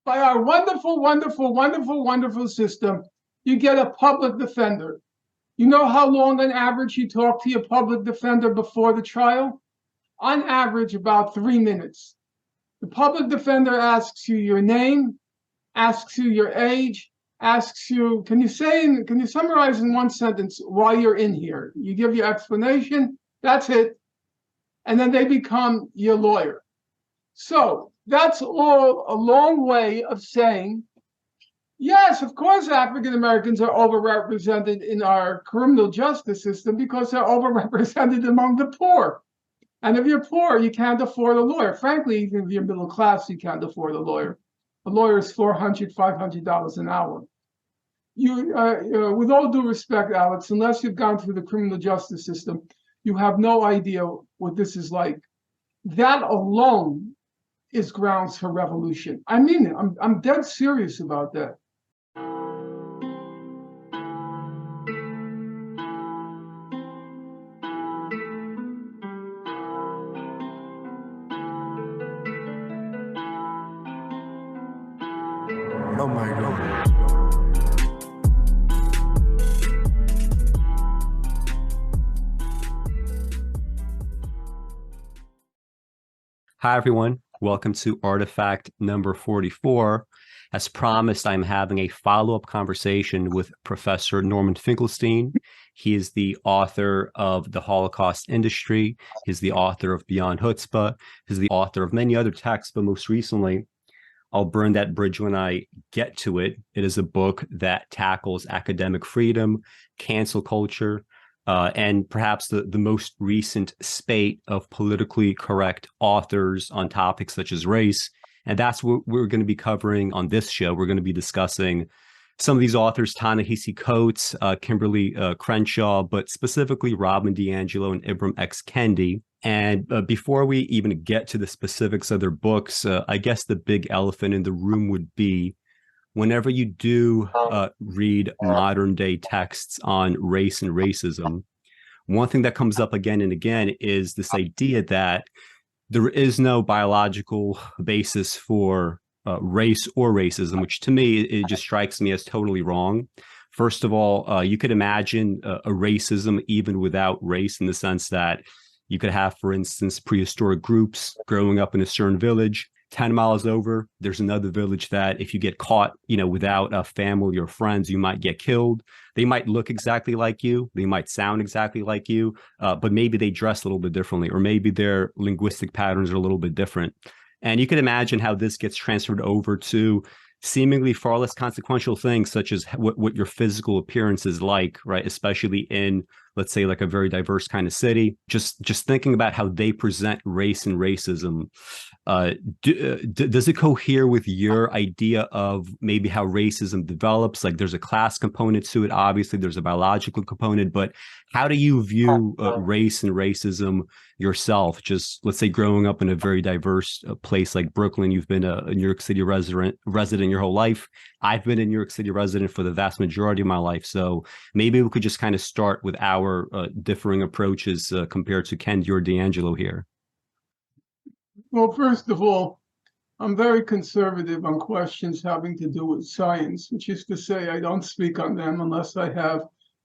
by our wonderful, wonderful, wonderful, wonderful system, you get a public defender. You know how long on average you talk to your public defender before the trial? On average, about 3 minutes. The public defender asks you your name, asks you your age, asks you, can you summarize in one sentence why you're in here? You give your explanation, that's it. And then they become your lawyer. So that's all a long way of saying, yes, of course, African Americans are overrepresented in our criminal justice system because they're overrepresented among the poor. And if you're poor, you can't afford a lawyer. Frankly, even if you're middle class, you can't afford a lawyer. A lawyer is $400, $500 an hour. With all due respect, Alex, unless you've gone through the criminal justice system, you have no idea what this is like. That alone is grounds for revolution. I mean it. I'm dead serious about that. Oh my God. Hi, everyone. Welcome to ArtiFact number 44. As promised, I'm having a follow-up conversation with Professor Norman Finkelstein. He is the author of The Holocaust Industry. He's the author of Beyond Chutzpah. He's the author of many other texts, but most recently, I'll burn that bridge when I get to it. It is a book that tackles academic freedom, cancel culture, and perhaps the most recent spate of politically correct authors on topics such as race. And that's what we're going to be covering on this show. We're going to be discussing some of these authors, Ta-Nehisi Coates, Kimberly Crenshaw, but specifically Robin DiAngelo and Ibram X. Kendi. And before we even get to the specifics of their books, I guess the big elephant in the room would be whenever you do read modern day texts on race and racism, one thing that comes up again and again is this idea that there is no biological basis for race or racism, which to me, it just strikes me as totally wrong. First of all, you could imagine a racism even without race, in the sense that you could have, for instance, prehistoric groups growing up in a certain village. 10 miles over, there's another village that if you get caught, without a family or friends, you might get killed. They might look exactly like you. They might sound exactly like you, but maybe they dress a little bit differently, or maybe their linguistic patterns are a little bit different. And you can imagine how this gets transferred over to seemingly far less consequential things, such as what your physical appearance is like, right? Especially in, let's say, like a very diverse kind of city. Just thinking about how they present race and racism, does it cohere with your idea of maybe how racism develops? Like, there's a class component to it. Obviously, there's a biological component, but how do you view race and racism yourself? Just, let's say, growing up in a very diverse place like Brooklyn, you've been a New York City resident your whole life. I've been a New York City resident for the vast majority of my life. So maybe we could just kind of start with our differing approaches compared to Kendi or DiAngelo here. Well, first of all, I'm very conservative on questions having to do with science, which is to say I don't speak on them unless I have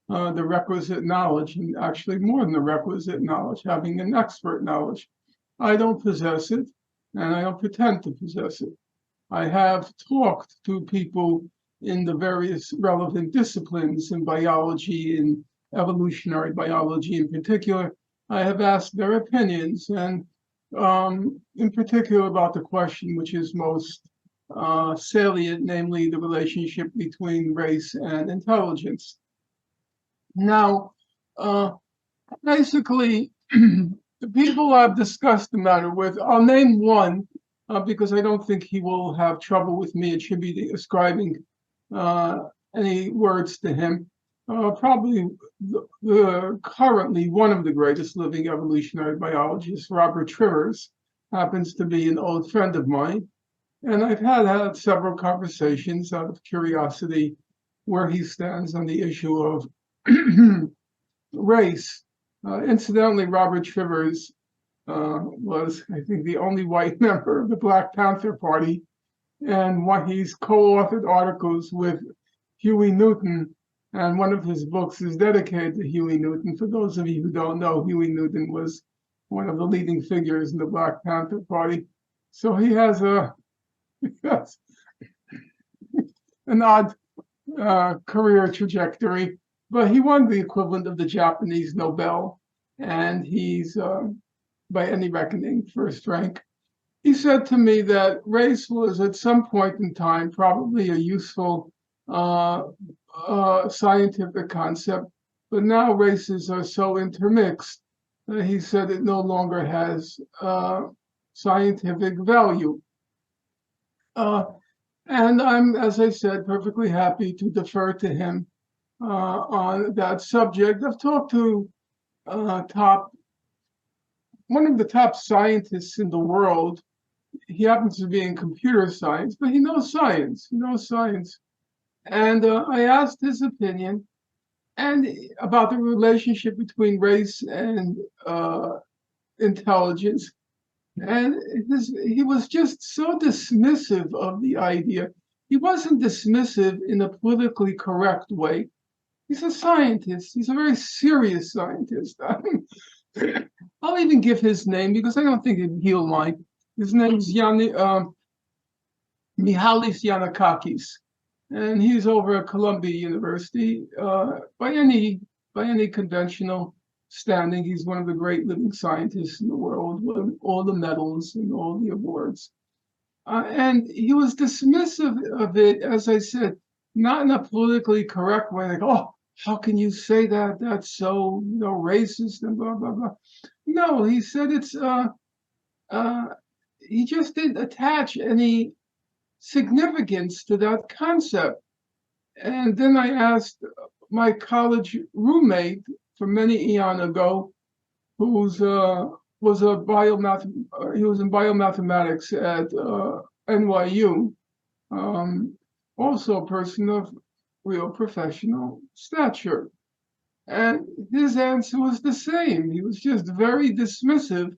the requisite knowledge, and actually more than the requisite knowledge, having an expert knowledge. I don't possess it, and I don't pretend to possess it. I have talked to people in the various relevant disciplines in biology and evolutionary biology in particular. I have asked their opinions, and in particular about the question which is most salient, namely the relationship between race and intelligence. Now, basically, the people I've discussed the matter with, I'll name one because I don't think he will have trouble with me ascribing any words to him. Probably currently one of the greatest living evolutionary biologists, Robert Trivers, happens to be an old friend of mine. And I've had several conversations out of curiosity where he stands on the issue of race. Incidentally, Robert Trivers was, I think, the only white member of the Black Panther Party and what he's co-authored articles with Huey Newton, and one of his books is dedicated to Huey Newton. For those of you who don't know, Huey Newton was one of the leading figures in the Black Panther Party. So he has an odd career trajectory, but he won the equivalent of the Japanese Nobel, and he's, by any reckoning, first rank. He said to me that race was at some point in time probably a useful scientific concept, but now races are so intermixed that he said it no longer has scientific value. And I'm, as I said, perfectly happy to defer to him on that subject. I've talked to one of the top scientists in the world. He happens to be in computer science, but he knows science. He knows science. And I asked his opinion and about the relationship between race and intelligence. And he was just so dismissive of the idea. He wasn't dismissive in a politically correct way. He's a scientist. He's a very serious scientist. I'll even give his name because I don't think he'll mind. His name's Mihalis Yannakakis, and he's over at Columbia University. By any conventional standing, he's one of the great living scientists in the world, with all the medals and all the awards. And he was dismissive of it, as I said, not in a politically correct way, like, oh, how can you say that? That's so, racist and blah, blah, blah. No, he said it's, he just didn't attach any significance to that concept. And then I asked my college roommate from many eons ago, who's he was in biomathematics at NYU, also a person of real professional stature. And his answer was the same. He was just very dismissive.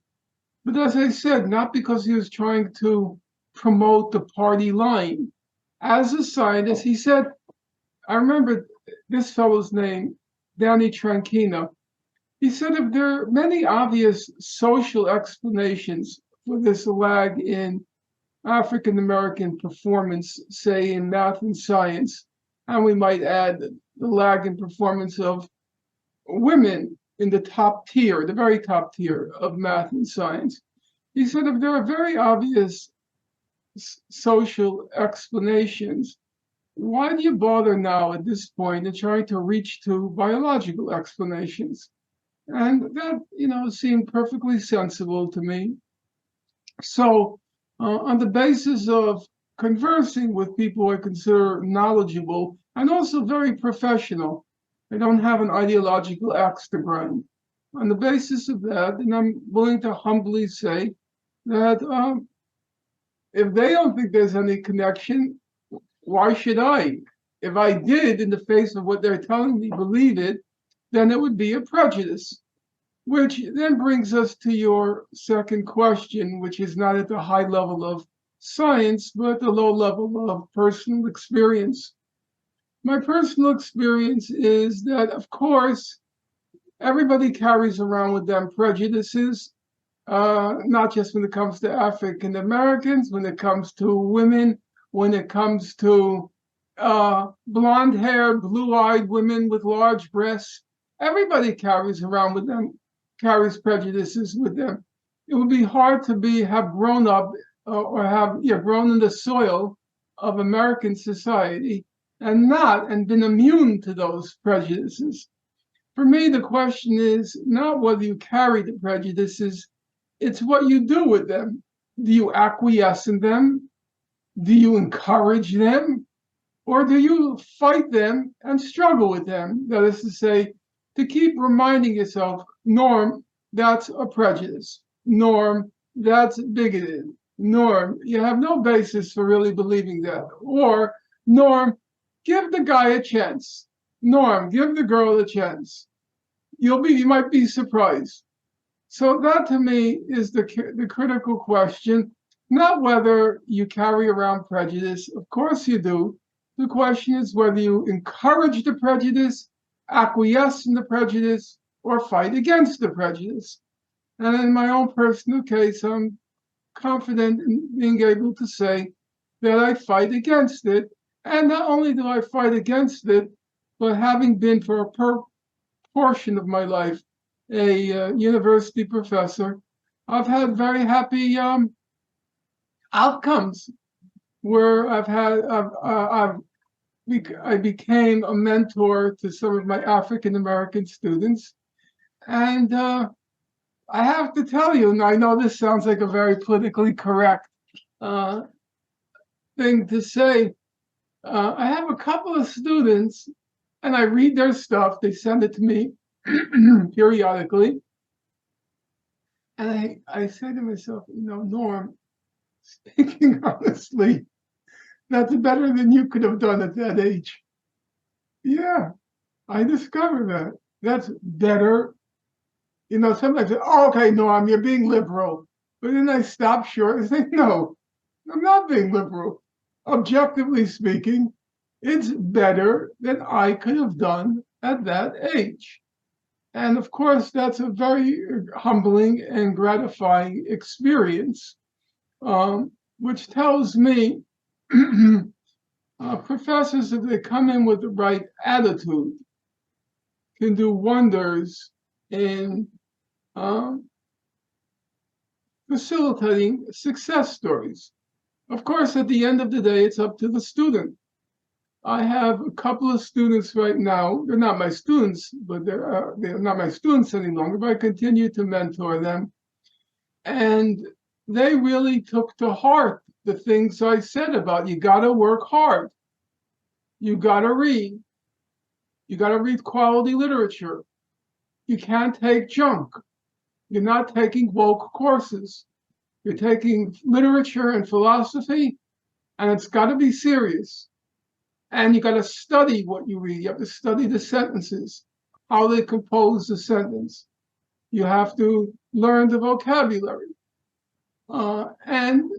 But as I said, not because he was trying to promote the party line. As a scientist, he said, I remember this fellow's name, Danny Tranchina. He said if there are many obvious social explanations for this lag in African American performance, say in math and science, and we might add the lag in performance of women in the top tier, the very top tier of math and science. He said if there are very obvious social explanations, why do you bother now at this point in trying to reach to biological explanations? And that, seemed perfectly sensible to me. So on the basis of conversing with people I consider knowledgeable and also very professional, I don't have an ideological axe to grind. On the basis of that, and I'm willing to humbly say that if they don't think there's any connection, why should I? If I did, in the face of what they're telling me, believe it, then it would be a prejudice. Which then brings us to your second question, which is not at the high level of science, but at the low level of personal experience. My personal experience is that, of course, everybody carries around with them prejudices, not just when it comes to African Americans, when it comes to women, when it comes to blonde-haired, blue-eyed women with large breasts. Everybody carries around with them, carries prejudices with them. It would be hard to have grown up or have grown in the soil of American society and been immune to those prejudices. For me, the question is not whether you carry the prejudices, it's what you do with them. Do you acquiesce in them? Do you encourage them? Or do you fight them and struggle with them? That is to say, to keep reminding yourself, Norm, that's a prejudice. Norm, that's bigoted. Norm, you have no basis for really believing that. Or, Norm, give the guy a chance. Norm, give the girl a chance. You might be surprised. So that to me is the critical question. not whether you carry around prejudice. Of course you do. The question is whether you encourage the prejudice, acquiesce in the prejudice, or fight against the prejudice. And in my own personal case, I'm confident in being able to say that I fight against it. And not only do I fight against it, but having been for a portion of my life a university professor, I've had very happy outcomes where I became a mentor to some of my African American students, and I have to tell you, and I know this sounds like a very politically correct thing to say. I have a couple of students, and I read their stuff. They send it to me periodically, and I say to myself, Norm, speaking honestly, that's better than you could have done at that age. Yeah, I discovered that. That's better. Sometimes I say, oh, okay, Norm, you're being liberal. But then I stop short and say, no, I'm not being liberal. Objectively speaking, it's better than I could have done at that age. And of course, that's a very humbling and gratifying experience, which tells me professors, if they come in with the right attitude, can do wonders in facilitating success stories. Of course, at the end of the day, it's up to the student. I have a couple of students right now. They're not my students, but they're not my students any longer, but I continue to mentor them. And they really took to heart the things I said about you got to work hard. You got to read. You got to read quality literature. You can't take junk. You're not taking woke courses. You're taking literature and philosophy, and it's got to be serious. And you got to study what you read. You have to study the sentences, how they compose the sentence. You have to learn the vocabulary. And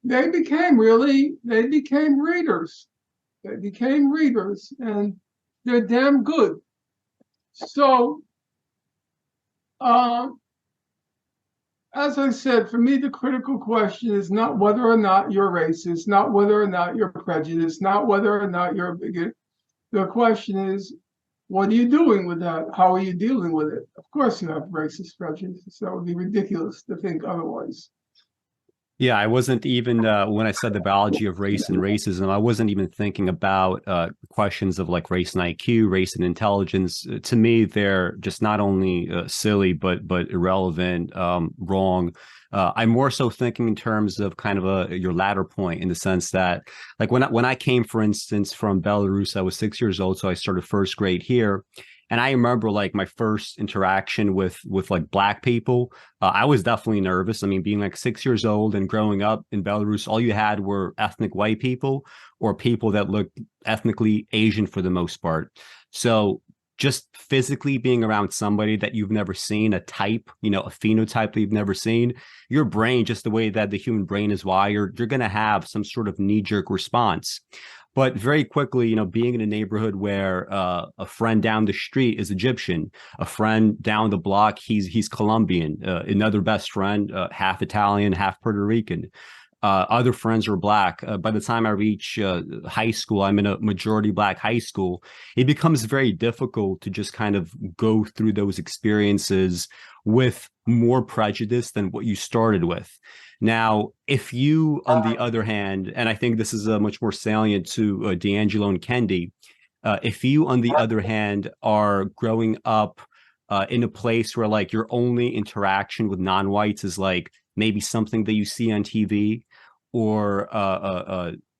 they became readers. They became readers, and they're damn good. So, as I said, for me, the critical question is not whether or not you're racist, not whether or not you're prejudiced, not whether or not you're a bigot. The question is, what are you doing with that? How are you dealing with it? Of course you have racist prejudice. That would be ridiculous to think otherwise. Yeah, I wasn't even, when I said the biology of race and racism, I wasn't even thinking about questions of like race and IQ, race and intelligence. To me, they're just not only silly, but irrelevant, wrong. I'm more so thinking in terms of kind of your latter point, in the sense that, like when I came, for instance, from Belarus, I was 6 years old, so I started first grade here. And I remember like my first interaction with like Black people. I was definitely nervous. I mean, being like 6 years old and growing up in Belarus, all you had were ethnic white people or people that looked ethnically Asian for the most part. So just physically being around somebody that you've never seen, a type, a phenotype that you've never seen, your brain, just the way that the human brain is wired, you're going to have some sort of knee-jerk response. But very quickly, being in a neighborhood where a friend down the street is Egyptian, a friend down the block, he's Colombian, another best friend, half Italian, half Puerto Rican. Other friends are Black. By the time I reach high school, I'm in a majority Black high school. It becomes very difficult to just kind of go through those experiences with more prejudice than what you started with. Now, if you, on the other hand, and I think this is much more salient to DiAngelo and Kendi, if you, on the other hand, are growing up in a place where like your only interaction with non-whites is like maybe something that you see on TV, or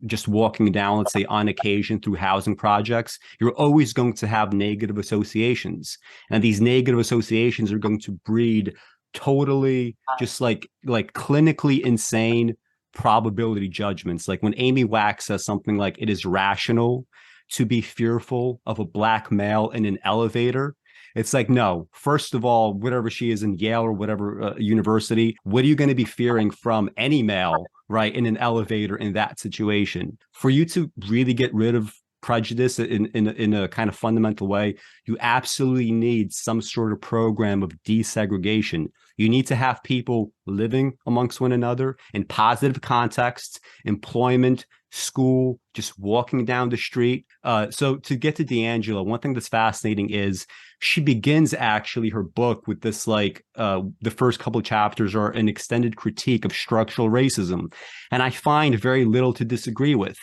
just walking down, let's say, on occasion through housing projects, you're always going to have negative associations. And these negative associations are going to breed totally just like clinically insane probability judgments. Like when Amy Wax says something like, it is rational to be fearful of a Black male in an elevator, It's like, no, first of all, whatever she is in Yale or whatever university, what are you going to be fearing from any male, right, in an elevator in that situation? For you to really get rid of prejudice in a kind of fundamental way, you absolutely need some sort of program of desegregation. You need to have people living amongst one another in positive contexts, employment, school, just walking down the street. So to get to DiAngelo, one thing that's fascinating is she begins actually her book with this, like, the first couple of chapters are an extended critique of structural racism. And I find very little to disagree with.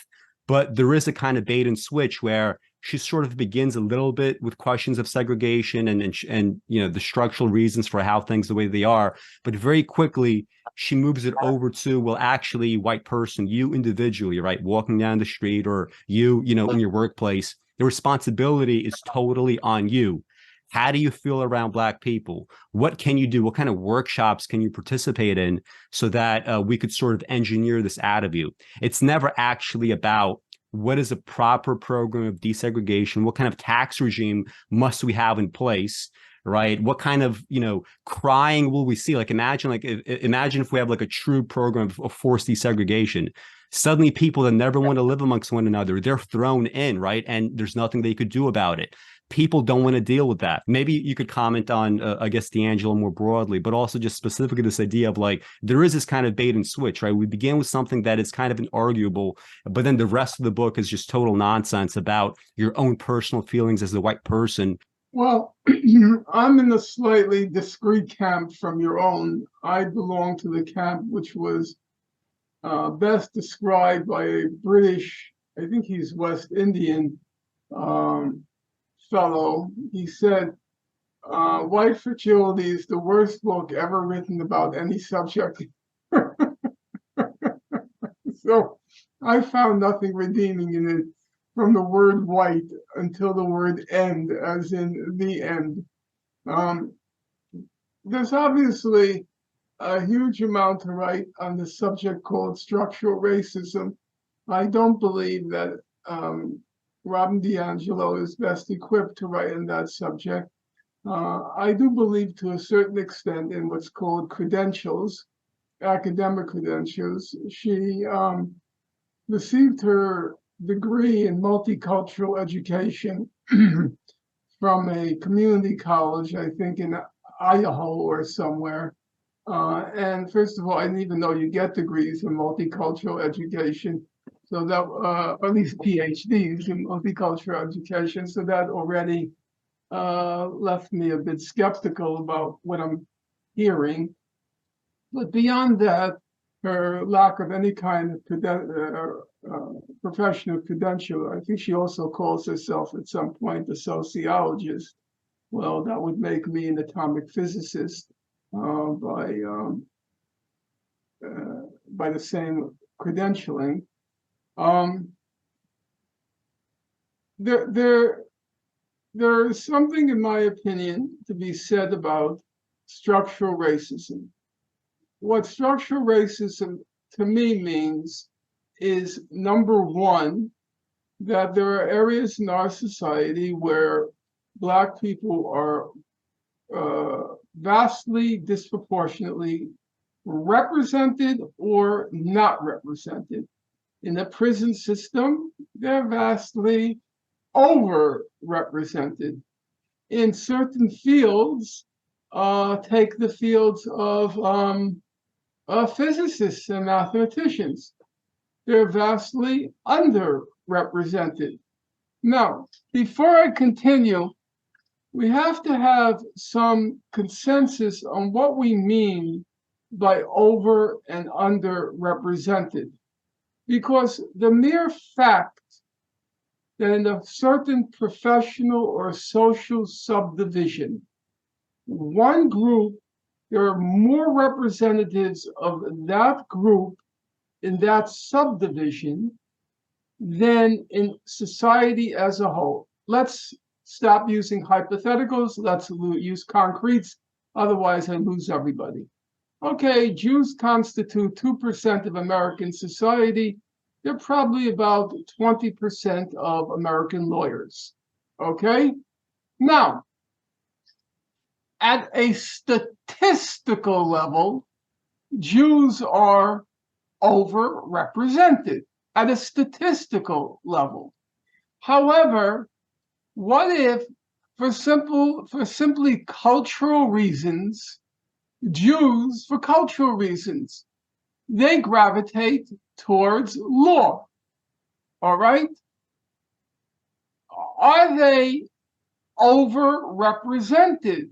But there is a kind of bait and switch where she sort of begins a little bit with questions of segregation and you know, the structural reasons for how things the way they are, but very quickly she moves it over to, well, actually, white person, you individually, right, walking down the street, or you know, in your workplace, the responsibility is totally on you. How do you feel around Black people? What can you do? What kind of workshops can you participate in so that we could sort of engineer this out of you? It's never actually about what is a proper program of desegregation? What kind of tax regime must we have in place? Right? What kind of, you know, crying will we see? Like, imagine if we have like a true program of forced desegregation. Suddenly people that never want to live amongst one another, they're thrown in, right? And there's nothing they could do about it. People don't want to deal with that. Maybe you could comment on, I guess, DiAngelo more broadly, but also just specifically this idea of, like, there is this kind of bait and switch, right? We begin with something that is kind of inarguable, but then the rest of the book is just total nonsense about your own personal feelings as a white person. Well, I'm in a slightly discrete camp from your own. I belong to the camp which was best described by a British, I think he's West Indian, fellow. He said, White Fragility is the worst book ever written about any subject. So I found nothing redeeming in it from the word white until the word end, as in the end. There's obviously a huge amount to write on the subject called structural racism. I don't believe that Robin DiAngelo is best equipped to write on that subject. I do believe to a certain extent in what's called credentials, academic credentials. She received her degree in multicultural education from a community college, I think in Idaho or somewhere. And first of all, I didn't even know you get degrees in multicultural education. So that, or at least PhDs in multicultural education. So that already left me a bit skeptical about what I'm hearing. But beyond that, her lack of any kind of professional credential, I think she also calls herself at some point a sociologist. Well, that would make me an atomic physicist by the same credentialing. There is something, in my opinion, to be said about structural racism. What structural racism to me means is, number one, that there are areas in our society where Black people are vastly disproportionately represented or not represented. In the prison system, they're vastly overrepresented. In certain fields, take the fields of physicists and mathematicians, they're vastly underrepresented. Now, before I continue, we have to have some consensus on what we mean by over and underrepresented. Because the mere fact that in a certain professional or social subdivision, one group, there are more representatives of that group in that subdivision than in society as a whole. Let's stop using hypotheticals. Let's use concretes. Otherwise, I lose everybody. Okay, Jews constitute 2% of American society. They're probably about 20% of American lawyers. Okay? Now, at a statistical level, Jews are overrepresented at a statistical level. However, what if, for simply cultural reasons, Jews, for cultural reasons, they gravitate towards law? All right? Are they overrepresented?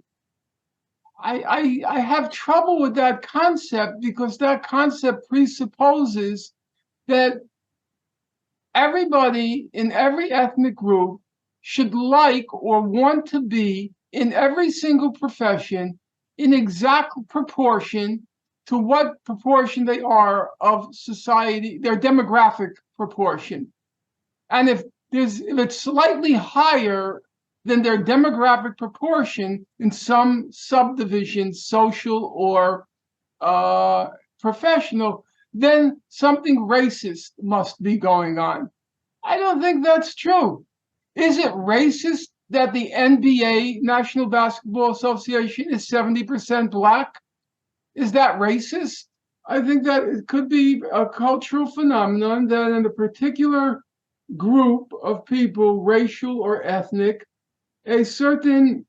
I have trouble with that concept because that concept presupposes that everybody in every ethnic group should like or want to be in every single profession in exact proportion to what proportion they are of society, their demographic proportion. And if it's slightly higher than their demographic proportion in some subdivision, social or professional, then something racist must be going on. I don't think that's true. Is it racist that the NBA, National Basketball Association, is 70% Black? Is that racist? I think that it could be a cultural phenomenon that in a particular group of people, racial or ethnic, a certain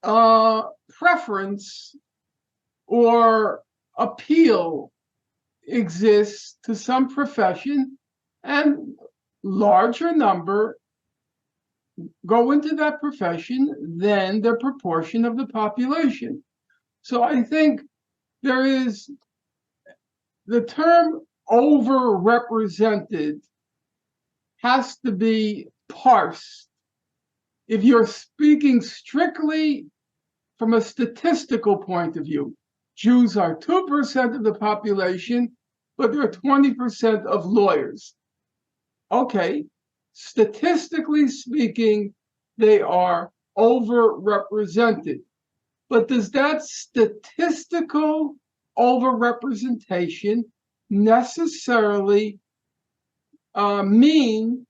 preference or appeal exists to some profession, and larger number go into that profession than the proportion of the population. So I think there is the term overrepresented has to be parsed. If you're speaking strictly from a statistical point of view, Jews are 2% of the population, but they're 20% of lawyers. Okay, statistically speaking, they are overrepresented. But does that statistical overrepresentation necessarily mean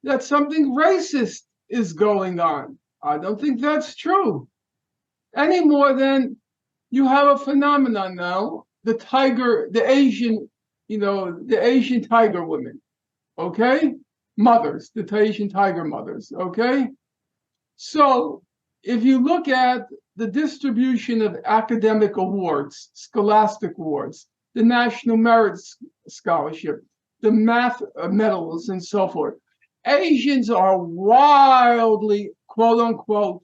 that something racist is going on? I don't think that's true. Any more than you have a phenomenon now, the Asian tiger women, okay? Mothers, the Asian tiger mothers, okay? So if you look at the distribution of academic awards, scholastic awards, the National Merit Scholarship, the math medals, and so forth, Asians are wildly, quote unquote,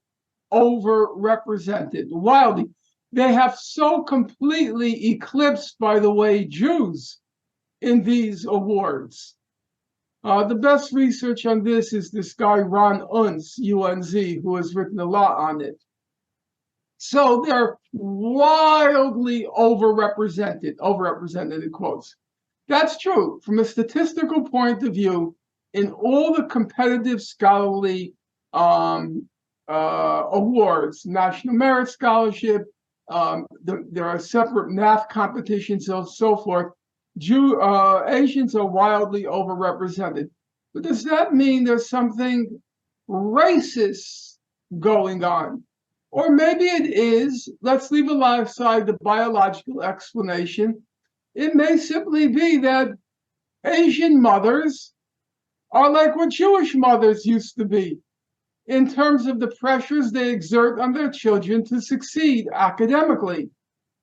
overrepresented, wildly. They have so completely eclipsed, by the way, Jews in these awards. The best research on this is this guy, Ron Unz, UNZ, who has written a lot on it. So they're wildly overrepresented in quotes. That's true. From a statistical point of view, in all the competitive scholarly awards, National Merit Scholarship, there are separate math competitions and so forth, Asians are wildly overrepresented. But does that mean there's something racist going on? Or maybe it is, let's leave aside the biological explanation. It may simply be that Asian mothers are like what Jewish mothers used to be in terms of the pressures they exert on their children to succeed academically.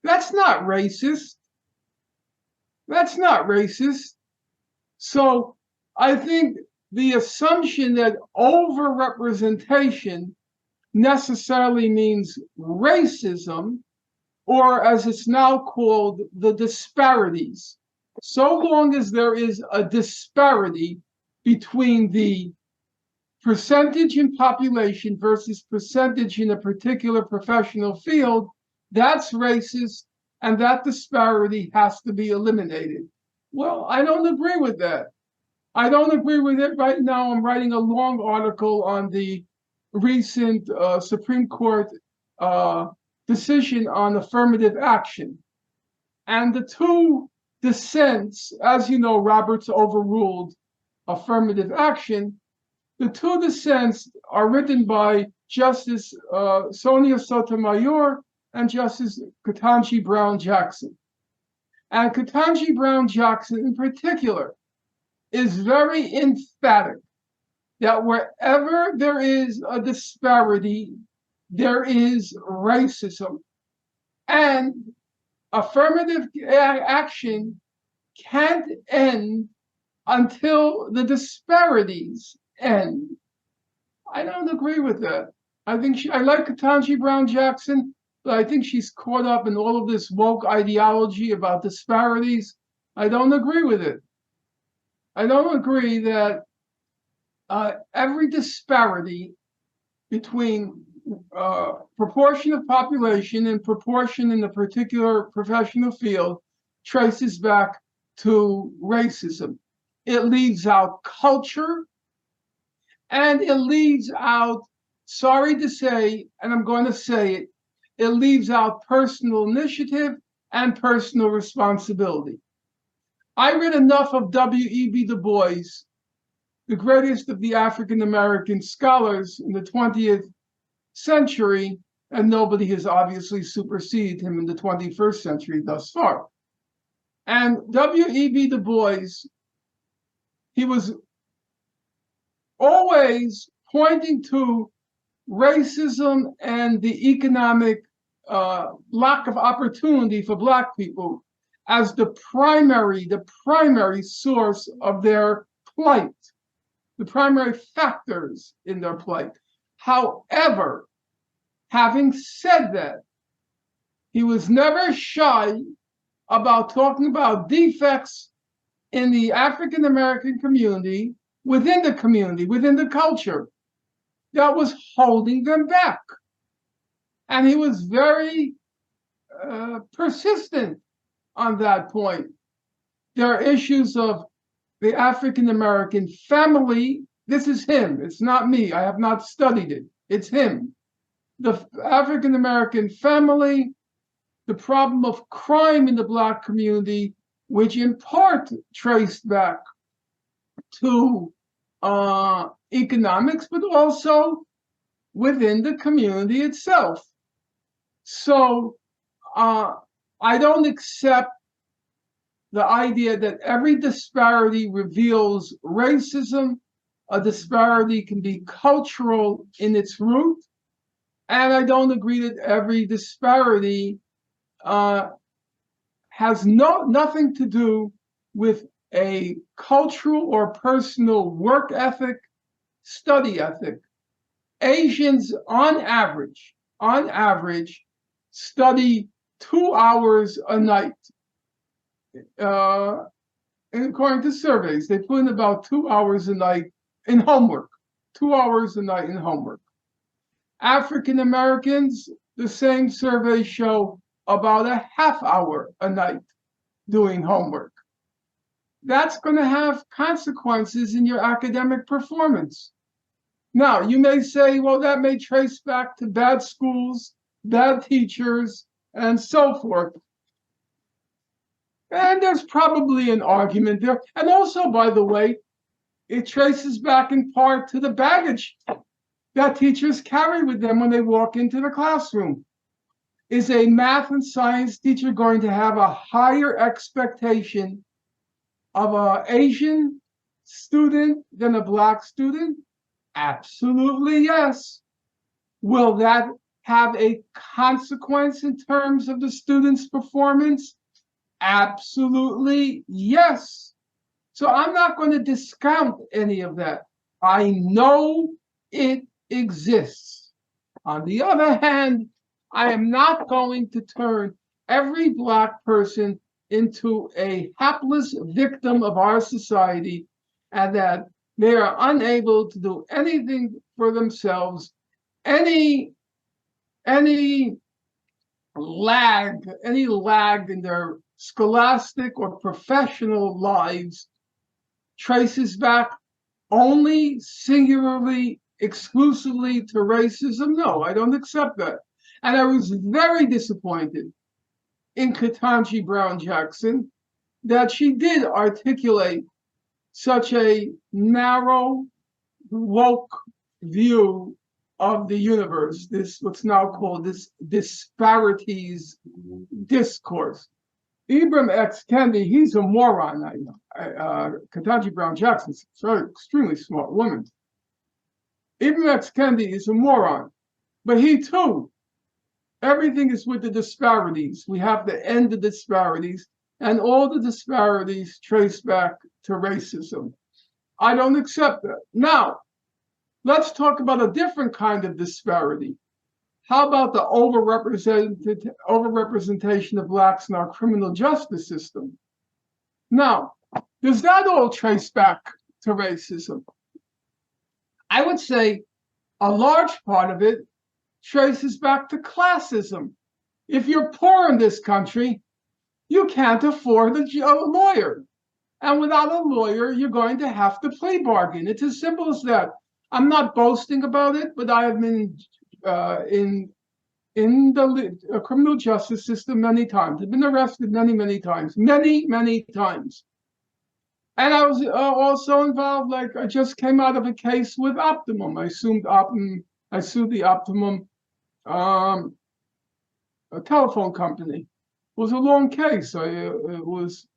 That's not racist. That's not racist. So I think the assumption that overrepresentation necessarily means racism, or as it's now called, the disparities. So long as there is a disparity between the percentage in population versus percentage in a particular professional field, that's racist, and that disparity has to be eliminated. Well, I don't agree with that. I don't agree with it. Right now, I'm writing a long article on the recent Supreme Court decision on affirmative action. And the two dissents, as you know, Roberts overruled affirmative action. The two dissents are written by Justice Sonia Sotomayor and Justice Ketanji Brown Jackson. And Ketanji Brown Jackson in particular is very emphatic that wherever there is a disparity, there is racism. And affirmative action can't end until the disparities end. I don't agree with that. I like Ketanji Brown Jackson, but I think she's caught up in all of this woke ideology about disparities. I don't agree with it. I don't agree that every disparity between proportion of population and proportion in a particular professional field traces back to racism. It leaves out culture, and it leaves out, sorry to say, and I'm going to say it, it leaves out personal initiative and personal responsibility. I read enough of W.E.B. Du Bois, the greatest of the African-American scholars in the 20th century, and nobody has obviously superseded him in the 21st century thus far. And W.E.B. Du Bois, he was always pointing to racism and the economic lack of opportunity for Black people as the primary source of their plight, the primary factors in their plight. However, having said that, he was never shy about talking about defects in the African American community, within the culture, that was holding them back. And he was very persistent on that point. There are issues of the African American family. This is him, it's not me, I have not studied it, it's him. The African American family, the problem of crime in the Black community, which in part traced back to economics, but also within the community itself. So I don't accept the idea that every disparity reveals racism. A disparity can be cultural in its root. And I don't agree that every disparity has nothing to do with a cultural or personal work ethic, study ethic. Asians, on average, study 2 hours a night. And according to surveys, they put in about 2 hours a night in homework. 2 hours a night in homework. African Americans, the same surveys show about a half hour a night doing homework. That's going to have consequences in your academic performance. Now, you may say, well, that may trace back to bad schools, bad teachers, and so forth. And there's probably an argument there. And also, by the way, it traces back in part to the baggage that teachers carry with them when they walk into the classroom. Is a math and science teacher going to have a higher expectation of an Asian student than a Black student? Absolutely yes. Will that have a consequence in terms of the student's performance? Absolutely yes. So I'm not going to discount any of that. I know it exists. On the other hand, I am not going to turn every Black person into a hapless victim of our society, and that they are unable to do anything for themselves. Any lag in their scholastic or professional lives traces back only singularly, exclusively to racism. No, I don't accept that. And I was very disappointed in Ketanji Brown Jackson that she did articulate such a narrow, woke view of the universe, this what's now called this disparities discourse. Ibram X. Kendi, he's a moron. Ketanji Brown Jackson's a very extremely smart woman. Ibram X. Kendi is a moron, but he too, everything is with the disparities. We have to end the disparities, and all the disparities trace back to racism. I don't accept that. Now, let's talk about a different kind of disparity. How about the overrepresentation of Blacks in our criminal justice system? Now, does that all trace back to racism? I would say a large part of it traces back to classism. If you're poor in this country, you can't afford a lawyer. And without a lawyer, you're going to have to plea bargain. It's as simple as that. I'm not boasting about it, but I have been in the criminal justice system many times. I've been arrested many times, many times. And I was also involved, like I just came out of a case with Optimum. I sued the Optimum a telephone company. It was a long case. It was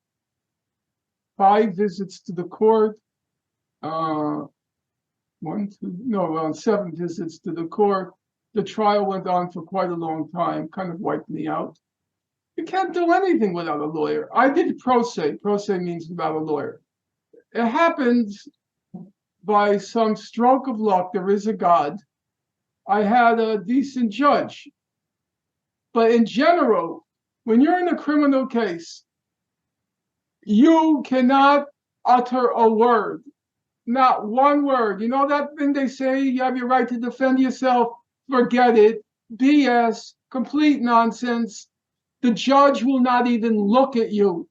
5 visits to the court, 7 visits to the court. The trial went on for quite a long time, kind of wiped me out. You can't do anything without a lawyer. I did pro se. Pro se means without a lawyer. It happens by some stroke of luck. There is a God. I had a decent judge. But in general, when you're in a criminal case, you cannot utter a word, not one word. You know that thing they say, you have your right to defend yourself? Forget it. BS, complete nonsense. The judge will not even look at you.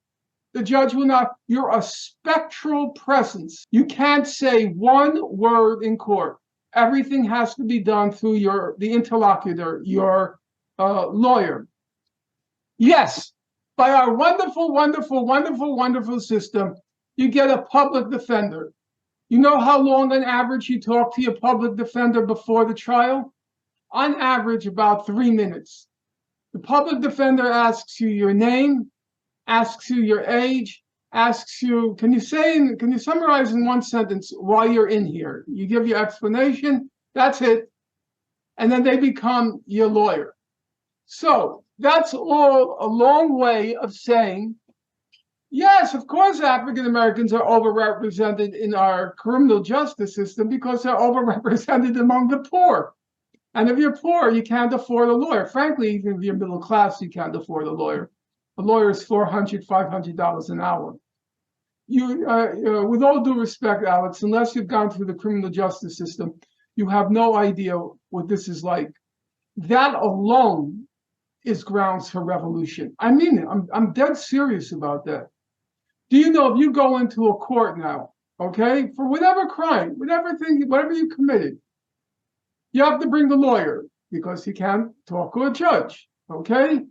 The judge will not. You're a spectral presence. You can't say one word in court. Everything has to be done through the interlocutor, your lawyer. Yes, by our wonderful system, you get a public defender. You know how long on average you talk to your public defender before the trial? On average, about 3 minutes. The public defender asks you your name, asks you your age, asks you, can you summarize in one sentence why you're in here? You give your explanation, that's it. And then they become your lawyer. So that's all a long way of saying, yes, of course, African Americans are overrepresented in our criminal justice system because they're overrepresented among the poor. And if you're poor, you can't afford a lawyer. Frankly, even if you're middle class, you can't afford a lawyer. A lawyer is $400, $500 an hour. With all due respect, Alex, unless you've gone through the criminal justice system, you have no idea what this is like. That alone is grounds for revolution. I mean it. I'm dead serious about that. Do you know if you go into a court now, okay, for whatever crime, whatever you committed, you have to bring the lawyer because you can't talk to a judge, okay?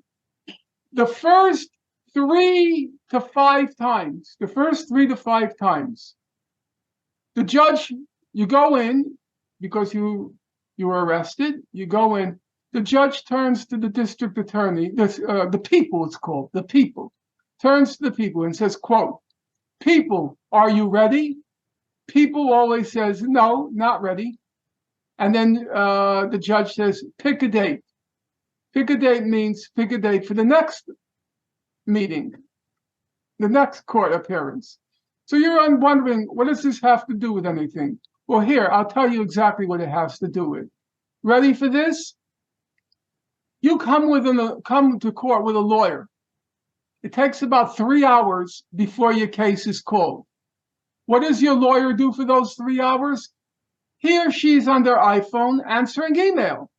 The first 3 to 5 times, the judge, you go in because you were arrested, you go in, the judge turns to the district attorney, the people it's called, the people, turns to the people and says, quote, people, are you ready? People always says, no, not ready. And then the judge says, pick a date. Pick a date means pick a date for the next meeting, the next court appearance. So you're wondering, what does this have to do with anything? Well, here, I'll tell you exactly what it has to do with. Ready for this? You come to court with a lawyer. It takes about 3 hours before your case is called. What does your lawyer do for those 3 hours? He or she's on their iPhone answering email.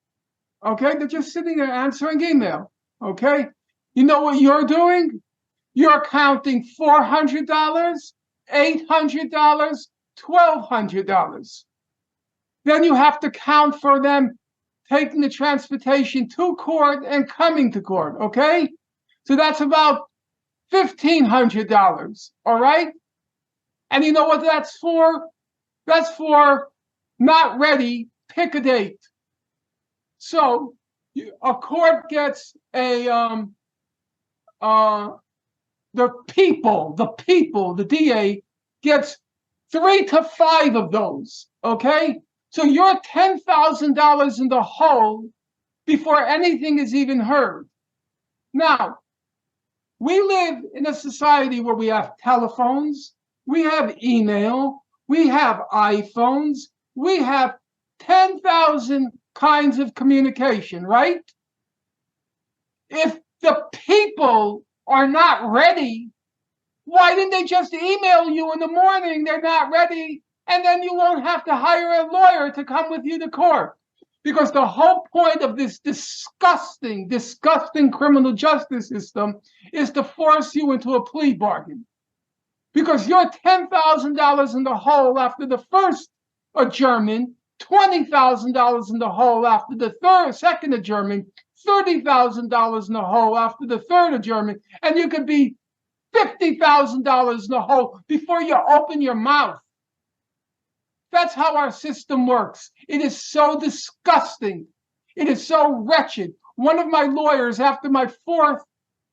Okay, they're just sitting there answering email. Okay, you know what you're doing? You're counting $400, $800, $1,200. Then you have to count for them taking the transportation to court and coming to court. Okay, so that's about $1,500. All right, and you know what that's for? That's for not ready, pick a date. So a court gets the DA gets 3 to 5 of those, okay? So you're $10,000 in the hole before anything is even heard. Now, we live in a society where we have telephones, we have email, we have iPhones, we have 10,000 kinds of communication, right? If the people are not ready, why didn't they just email you in the morning? They're not ready, and then you won't have to hire a lawyer to come with you to court. Because the whole point of this disgusting criminal justice system is to force you into a plea bargain. Because you're $10,000 in the hole after the first adjournment, $20,000 in the hole after the second adjournment, $30,000 in the hole after the third adjournment, and you could be $50,000 in the hole before you open your mouth. That's how our system works. It is so disgusting. It is so wretched. One of my lawyers, after my fourth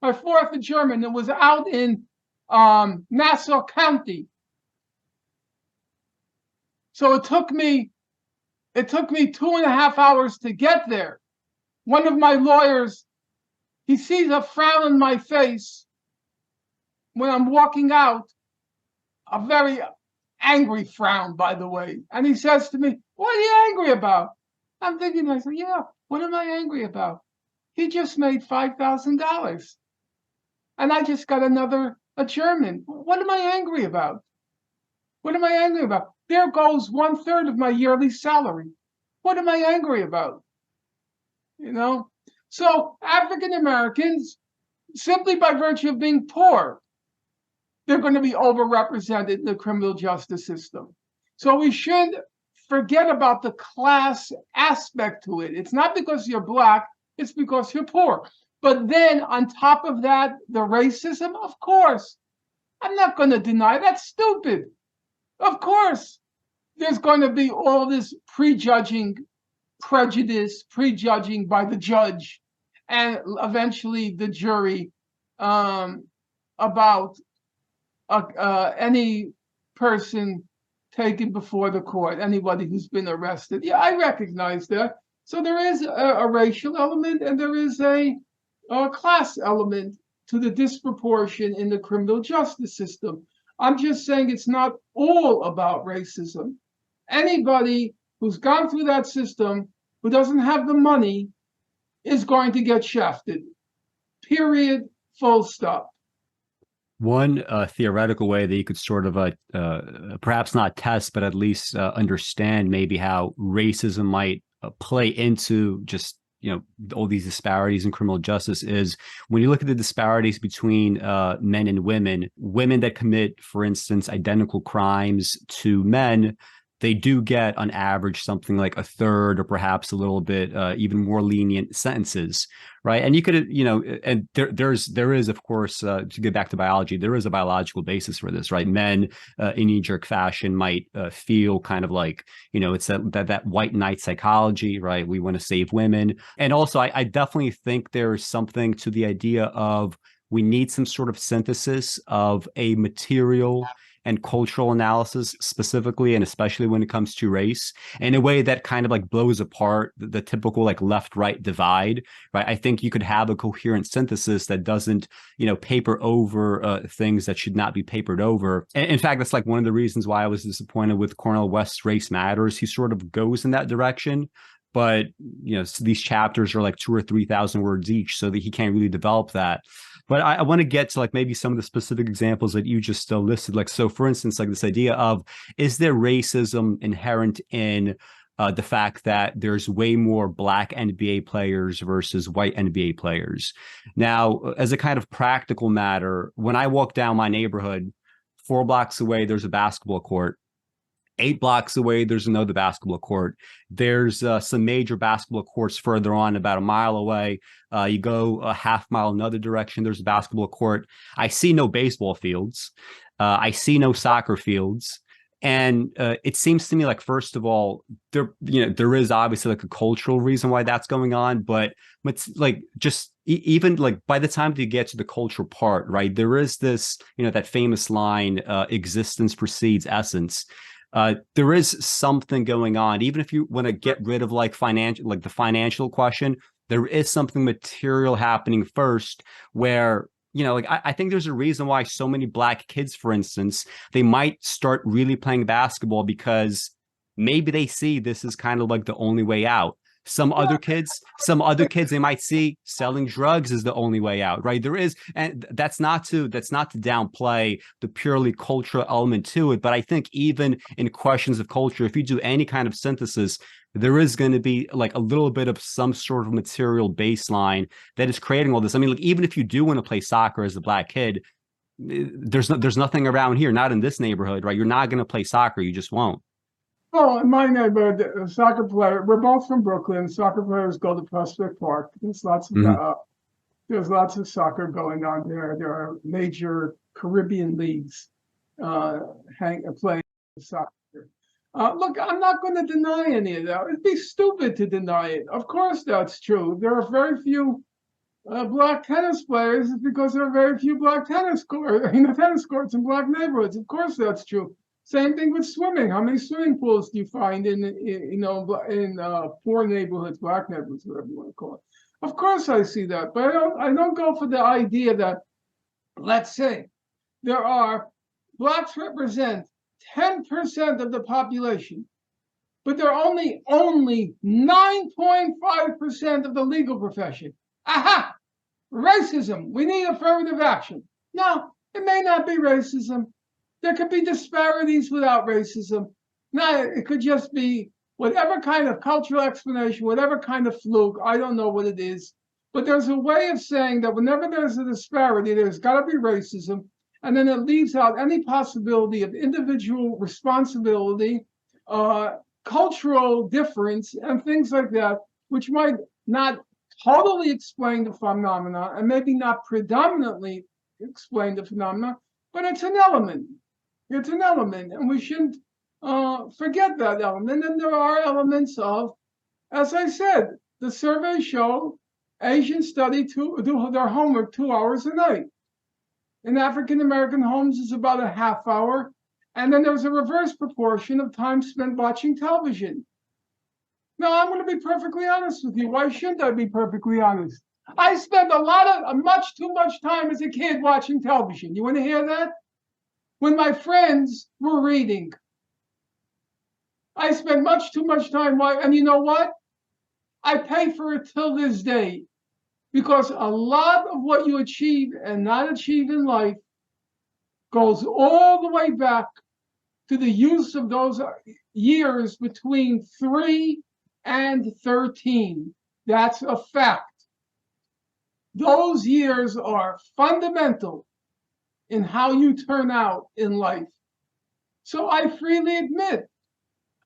adjournment, it was out in Nassau County. So it took me 2.5 hours to get there. One of my lawyers, he sees a frown on my face when I'm walking out, a very angry frown, by the way. And he says to me, "What are you angry about?" I'm thinking to myself, yeah, what am I angry about? He just made $5,000. And I just got another adjournment. What am I angry about? What am I angry about? There goes 1/3 of my yearly salary. What am I angry about? You know? So African Americans, simply by virtue of being poor, they're going to be overrepresented in the criminal justice system. So we should forget about the class aspect to it. It's not because you're Black, it's because you're poor. But then on top of that, the racism, of course. I'm not going to deny that's stupid. Of course, there's going to be all this prejudging, prejudice, prejudging by the judge and eventually the jury about any person taken before the court, anybody who's been arrested. Yeah, I recognize that. So there is a racial element and there is a class element to the disproportion in the criminal justice system. I'm just saying it's not all about racism. Anybody who's gone through that system who doesn't have the money is going to get shafted. Period. Full stop. One theoretical way that you could sort of perhaps not test, but at least understand maybe how racism might play into just, you know, all these disparities in criminal justice is when you look at the disparities between men and women that commit, for instance, identical crimes to men, they do get on average something like a third or perhaps a little bit even more lenient sentences, right? And you could, you know, and there is, of course, to get back to biology, there is a biological basis for this, right? Men in knee-jerk fashion might feel kind of like, you know, it's that white knight psychology, right? We want to save women. And also, I definitely think there's something to the idea of we need some sort of synthesis of a material and cultural analysis specifically, and especially when it comes to race, in a way that kind of like blows apart the typical like left-right divide, right? I think you could have a coherent synthesis that doesn't, you know, paper over things that should not be papered over. And in fact, that's like one of the reasons why I was disappointed with Cornel West's Race Matters. He sort of goes in that direction, but, you know, these chapters are like 2,000 or 3,000 words each, so that he can't really develop that. But I want to get to like maybe some of the specific examples that you just listed. Like, so for instance, like this idea of, is there racism inherent in the fact that there's way more Black NBA players versus white NBA players? Now, as a kind of practical matter, when I walk down my neighborhood, 4 blocks away, there's a basketball court. 8 blocks away, there's another basketball court. There's some major basketball courts further on, about a mile away. You go a half mile another direction, there's a basketball court. I see no baseball fields. I see no soccer fields. And it seems to me like, first of all, there is obviously like a cultural reason why that's going on, but it's like just even like by the time you get to the cultural part, right, there is this, that famous line, existence precedes essence. There is something going on, even if you want to get rid of like the financial question, there is something material happening first where, like I think there's a reason why so many Black kids, for instance, they might start really playing basketball because maybe they see this is kind of like the only way out. Some other kids, they might see selling drugs is the only way out, right? There is, and that's not to downplay the purely cultural element to it. But I think even in questions of culture, if you do any kind of synthesis, there is going to be like a little bit of some sort of material baseline that is creating all this. I mean, like even if you do want to play soccer as a Black kid, there's nothing around here, not in this neighborhood, right? You're not going to play soccer. You just won't. Well, in my neighborhood, a soccer player, we're both from Brooklyn. Soccer players go to Prospect Park. There's lots of soccer going on there. There are major Caribbean leagues playing soccer. Look, I'm not going to deny any of that. It'd be stupid to deny it. Of course, that's true. There are very few Black tennis players because there are very few Black tennis courts in Black neighborhoods. Of course, that's true. Same thing with swimming. How many swimming pools do you find in poor neighborhoods, Black neighborhoods, whatever you want to call it? Of course, I see that, but I don't go for the idea that, let's say, there are Blacks represent 10% of the population, but they're only 9.5% of the legal profession. Aha! Racism. We need affirmative action. No, it may not be racism. There could be disparities without racism. No, it could just be whatever kind of cultural explanation, whatever kind of fluke. I don't know what it is. But there's a way of saying that whenever there's a disparity, there's got to be racism. And then it leaves out any possibility of individual responsibility, cultural difference, and things like that, which might not totally explain the phenomena and maybe not predominantly explain the phenomena, but it's an element. It's an element, and we shouldn't forget that element. And there are elements of, as I said, the surveys show Asians do their homework 2 hours a night. In African American homes, it's about a half hour. And then there's a reverse proportion of time spent watching television. Now, I'm going to be perfectly honest with you. Why shouldn't I be perfectly honest? I spent much too much time as a kid watching television. You want to hear that? When my friends were reading, I spent much too much time watching. And you know what? I pay for it till this day. Because a lot of what you achieve and not achieve in life goes all the way back to the use of those years between 3 and 13. That's a fact. Those years are fundamental in how you turn out in life. So I freely admit,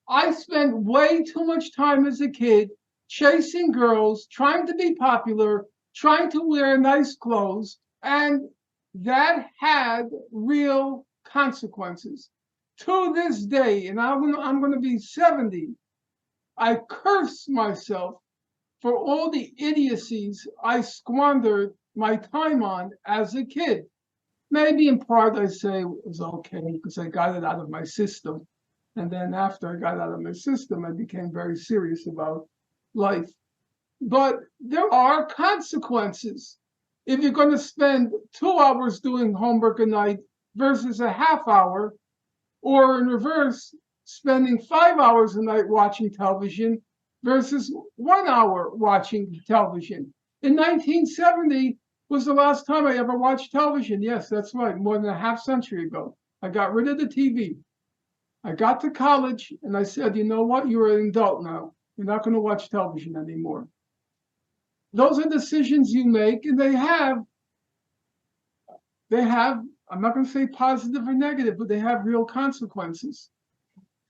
I spent way too much time as a kid chasing girls, trying to be popular, trying to wear nice clothes, and that had real consequences. To this day, and I'm going to be 70, I curse myself for all the idiocies I squandered my time on as a kid. Maybe in part I say it was okay because I got it out of my system. And then after I got out of my system, I became very serious about life. But there are consequences. If you're going to spend 2 hours doing homework a night versus a half hour, or in reverse, spending 5 hours a night watching television versus 1 hour watching television. In 1970 was the last time I ever watched television. Yes, that's right, more than a half century ago. I got rid of the TV. I got to college and I said, you know what, you're an adult now. You're not going to watch television anymore. Those are decisions you make, and they have, I'm not going to say positive or negative, but they have real consequences.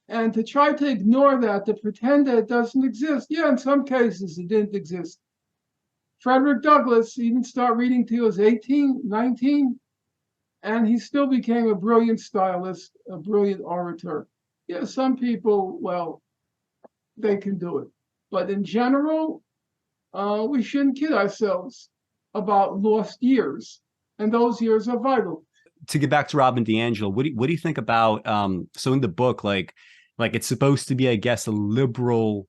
And to try to ignore that, to pretend that it doesn't exist, yeah, in some cases it didn't exist. Frederick Douglass, he didn't start reading till he was 18, 19, and he still became a brilliant stylist, a brilliant orator. Yeah, some people, well, they can do it. But in general, we shouldn't kid ourselves about lost years. And those years are vital. To get back to Robin DiAngelo, what do you think about so in the book, like it's supposed to be, I guess, a liberal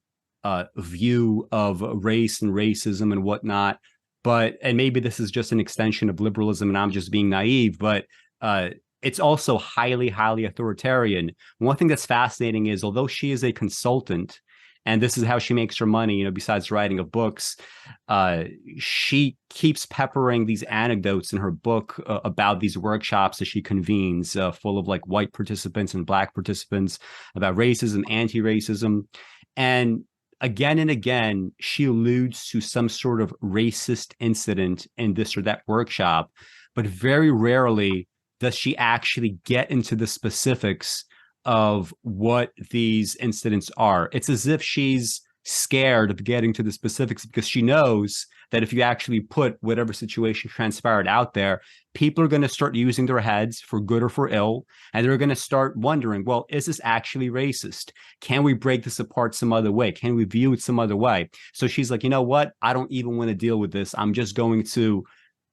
view of race and racism and whatnot, but and maybe this is just an extension of liberalism and I'm just being naive, but it's also highly, highly authoritarian. One thing that's fascinating is, although she is a consultant, and this is how she makes her money, you know, besides writing of books, she keeps peppering these anecdotes in her book about these workshops that she convenes, full of like white participants and black participants, about racism, anti-racism. And again, she alludes to some sort of racist incident in this or that workshop, but very rarely does she actually get into the specifics of what these incidents are. It's as if she's scared of getting to the specifics because she knows that if you actually put whatever situation transpired out there, people are going to start using their heads for good or for ill, and they're going to start wondering, well, is this actually racist? Can we break this apart some other way? Can we view it some other way? So she's like, you know what? I don't even want to deal with this. I'm just going to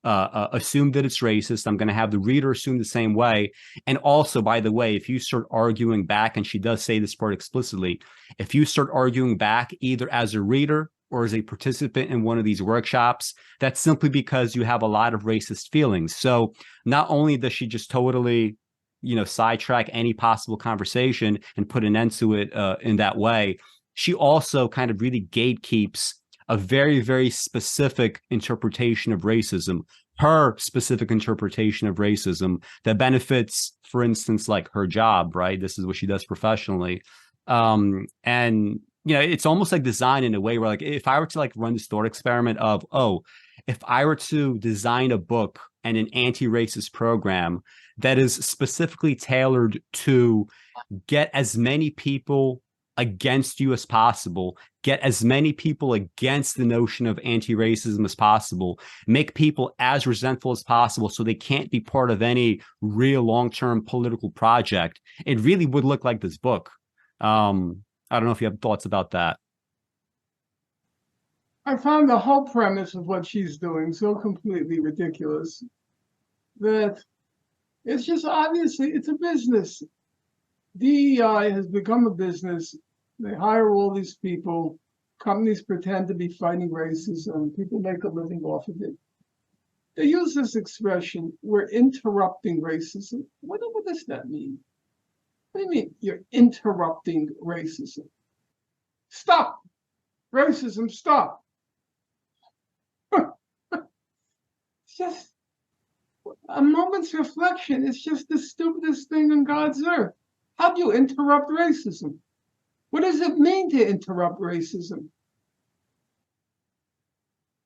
assume that it's racist. I'm going to have the reader assume the same way. And also, by the way, if you start arguing back, and she does say this part explicitly, if you start arguing back either as a reader or as a participant in one of these workshops, that's simply because you have a lot of racist feelings. So not only does she just totally, you know, sidetrack any possible conversation and put an end to it in that way, she also kind of really gatekeeps a very, very specific interpretation of racism, her specific interpretation of racism that benefits, for instance, like her job, right? This is what she does professionally. And, you know, it's almost like designed in a way where, like, if I were to like run this thought experiment of, oh, if I were to design a book and an anti-racist program that is specifically tailored to get as many people against you as possible, get as many people against the notion of anti-racism as possible, make people as resentful as possible so they can't be part of any real long-term political project, it really would look like this book. I don't know if you have thoughts about that. I found the whole premise of what she's doing so completely ridiculous that it's just obviously it's a business. DEI has become a business. They hire all these people. Companies pretend to be fighting racism. People make a living off of it. They use this expression, we're interrupting racism. What does that mean? What do you mean you're interrupting racism? Stop. Racism, stop. It's just a moment's reflection. It's just the stupidest thing on God's earth. How do you interrupt racism? What does it mean to interrupt racism?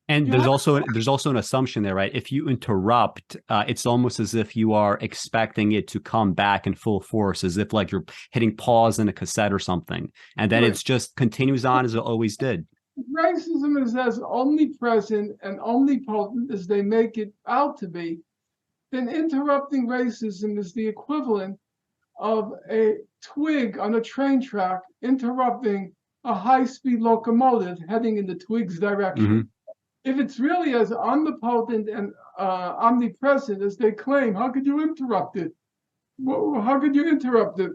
And there's also an assumption there, right? If you interrupt, it's almost as if you are expecting it to come back in full force, as if like you're hitting pause in a cassette or something, and then it's just continues on as it always did. Racism is as omnipresent and omnipotent as they make it out to be. Then interrupting racism is the equivalent of a twig on a train track interrupting a high-speed locomotive heading in the twig's direction. Mm-hmm. If it's really as omnipotent and omnipresent as they claim, how could you interrupt it? How could you interrupt it?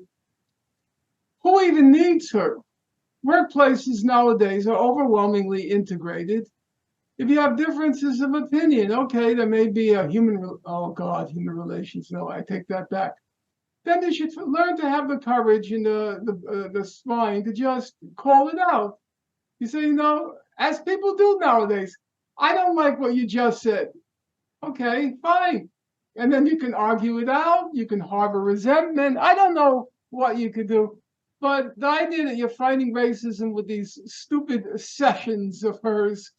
Who even needs her? Workplaces nowadays are overwhelmingly integrated. If you have differences of opinion, okay, there may be a human relations. No, I take that back. Then you should learn to have the courage and the spine to just call it out. You say, you know, as people do nowadays, I don't like what you just said. Okay, fine. And then you can argue it out. You can harbor resentment. I don't know what you could do. But the idea that you're fighting racism with these stupid sessions of hers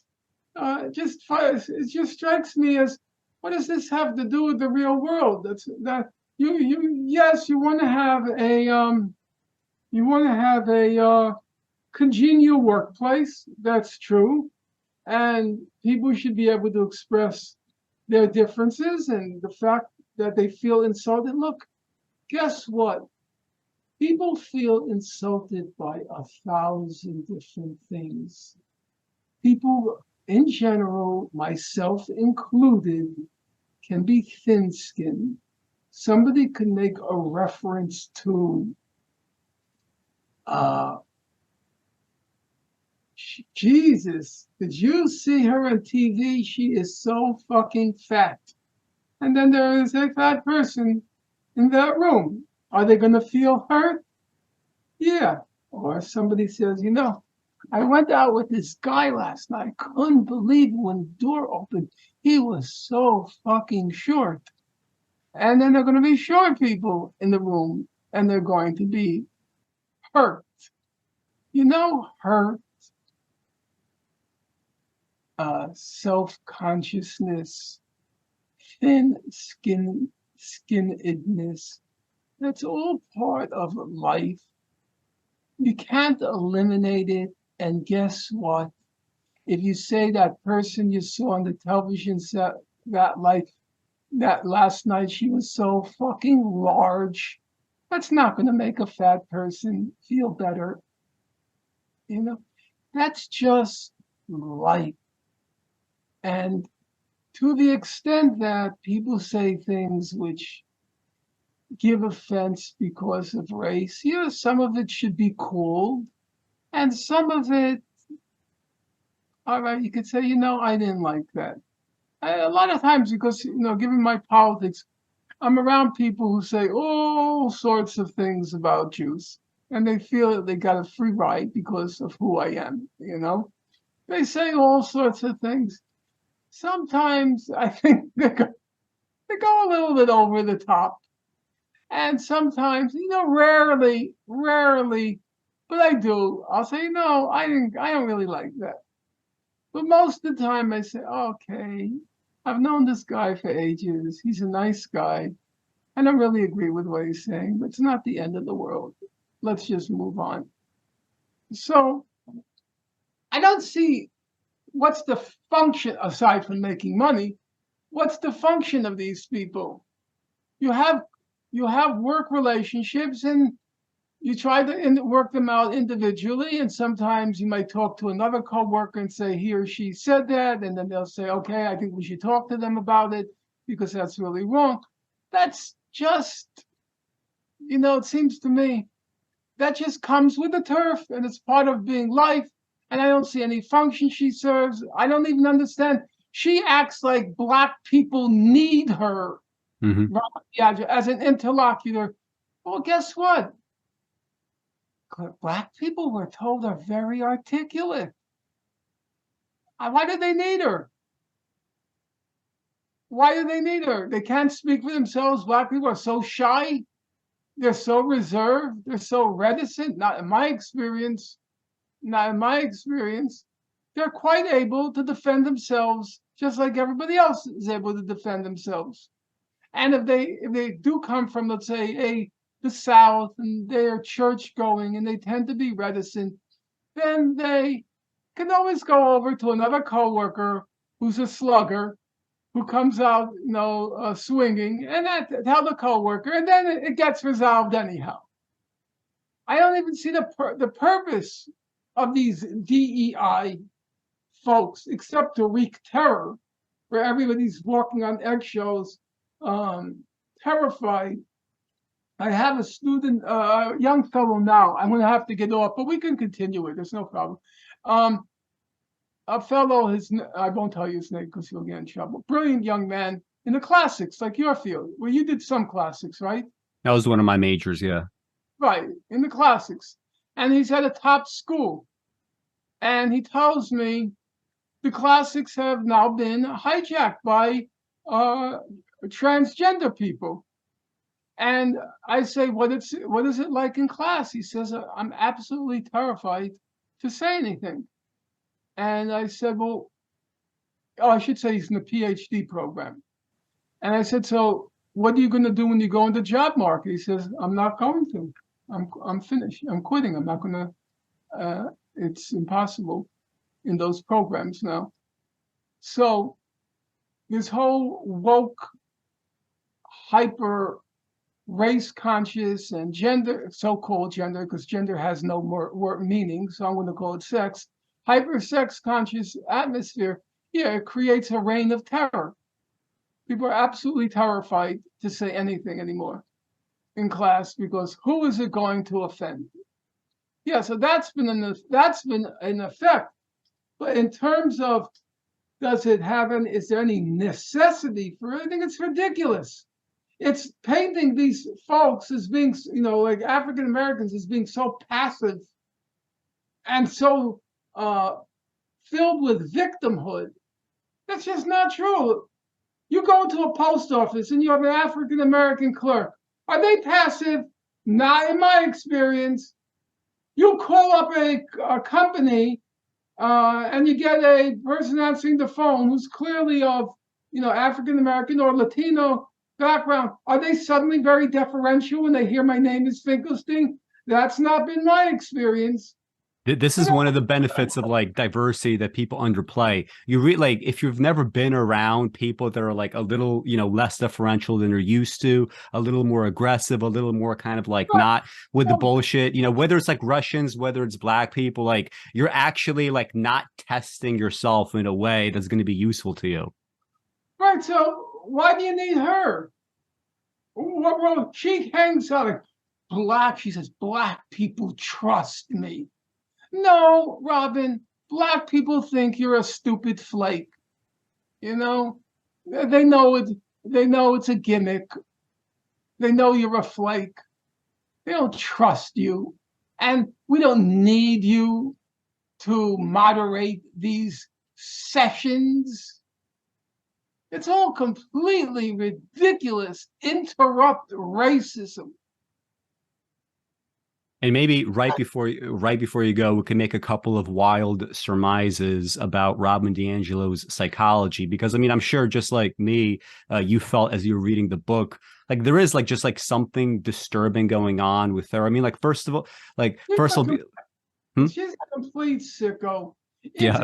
it just strikes me as, what does this have to do with the real world? Yes, you want to have a congenial workplace. That's true, and people should be able to express their differences and the fact that they feel insulted. Look, guess what? People feel insulted by 1,000 different things. People in general, myself included, can be thin-skinned. Somebody can make a reference to Jesus, did you see her on TV? She is so fucking fat. And then there is a fat person in that room. Are they going to feel hurt? Yeah. Or somebody says, I went out with this guy last night. Couldn't believe it when the door opened. He was so fucking short. And then there are going to be short people in the room, and they're going to be hurt. Hurt, self-consciousness, skinnedness. That's all part of life. You can't eliminate it. And guess what? If you say that person you saw on the television set that last night, she was so fucking large, that's not going to make a fat person feel better. That's just life. And to the extent that people say things which give offense because of race, some of it should be called, and some of it, all right, you could say, I didn't like that. A lot of times, because, given my politics, I'm around people who say all sorts of things about Jews, and they feel that they got a free ride because of who I am, They say all sorts of things. Sometimes I think they go a little bit over the top. And sometimes, rarely, but I do. I'll say, I don't really like that. But most of the time I say, okay, I've known this guy for ages. He's a nice guy. I don't really agree with what he's saying, but it's not the end of the world. Let's just move on. So I don't see what's the function, aside from making money, what's the function of these people? You have work relationships, and you try to work them out individually. And sometimes you might talk to another coworker and say, he or she said that. And then they'll say, okay, I think we should talk to them about it because that's really wrong. That's just, it seems to me that just comes with the turf, and it's part of being life. And I don't see any function she serves. I don't even understand. She acts like Black people need her as an interlocutor. Well, guess what? Black people, we're told, are very articulate. Why do they need her? Why do they need her? They can't speak for themselves. Black people are so shy. They're so reserved. They're so reticent. Not in my experience. They're quite able to defend themselves, just like everybody else is able to defend themselves. And if they do come from, let's say, the South, and they are church going and they tend to be reticent, then they can always go over to another coworker who's a slugger, who comes out, swinging, and tell the coworker, and then it gets resolved anyhow. I don't even see the purpose of these DEI folks, except to wreak terror, where everybody's walking on eggshells, terrified. I have a student, a young fellow now. I'm going to have to get off, but we can continue it. There's no problem. A fellow, I won't tell you his name because he'll get in trouble. Brilliant young man in the classics, like your field, where you did some classics, right? That was one of my majors, yeah. Right, in the classics. And he's at a top school. And he tells me the classics have now been hijacked by transgender people. And I say, what is it like in class? He says, I'm absolutely terrified to say anything. And I said, I should say he's in the PhD program. And I said, so what are you going to do when you go into the job market? He says, I'm not going to. I'm finished. I'm quitting. I'm not going to. It's impossible in those programs now. So this whole woke, hyper race conscious and gender, so-called gender, because gender has no more meaning, so I'm going to call it sex, hyper sex conscious atmosphere, yeah, it creates a reign of terror. People are absolutely terrified to say anything anymore in class because who is it going to offend? Yeah, so that's been an effect. But in terms of is there any necessity for it? I think it's ridiculous. It's painting these folks as being, like African Americans as being so passive and so filled with victimhood. That's just not true. You go to a post office and you have an African American clerk. Are they passive? Not in my experience. You call up a company and you get a person answering the phone who's clearly of, African American or Latino background. Are they suddenly very deferential when they hear my name is Finkelstein? That's not been my experience. This is one of the benefits of like diversity that people underplay. You like if you've never been around people that are like a little, less deferential than you're used to, a little more aggressive, a little more kind of like not with the bullshit, whether it's like Russians, whether it's black people, like you're actually like not testing yourself in a way that's going to be useful to you. Right. So why do you need her? Well, she hangs out like she says, black people trust me. No, Robin, black people think you're a stupid flake. They know it. They know it's a gimmick. They know you're a flake. They don't trust you. And we don't need you to moderate these sessions. It's all completely ridiculous. Interrupt racism. And maybe right before you go, we can make a couple of wild surmises about Robin DiAngelo's psychology, because I'm sure just like me, you felt as you were reading the book, like there is like just like something disturbing going on with her. First of all, she's a complete sicko. Yeah.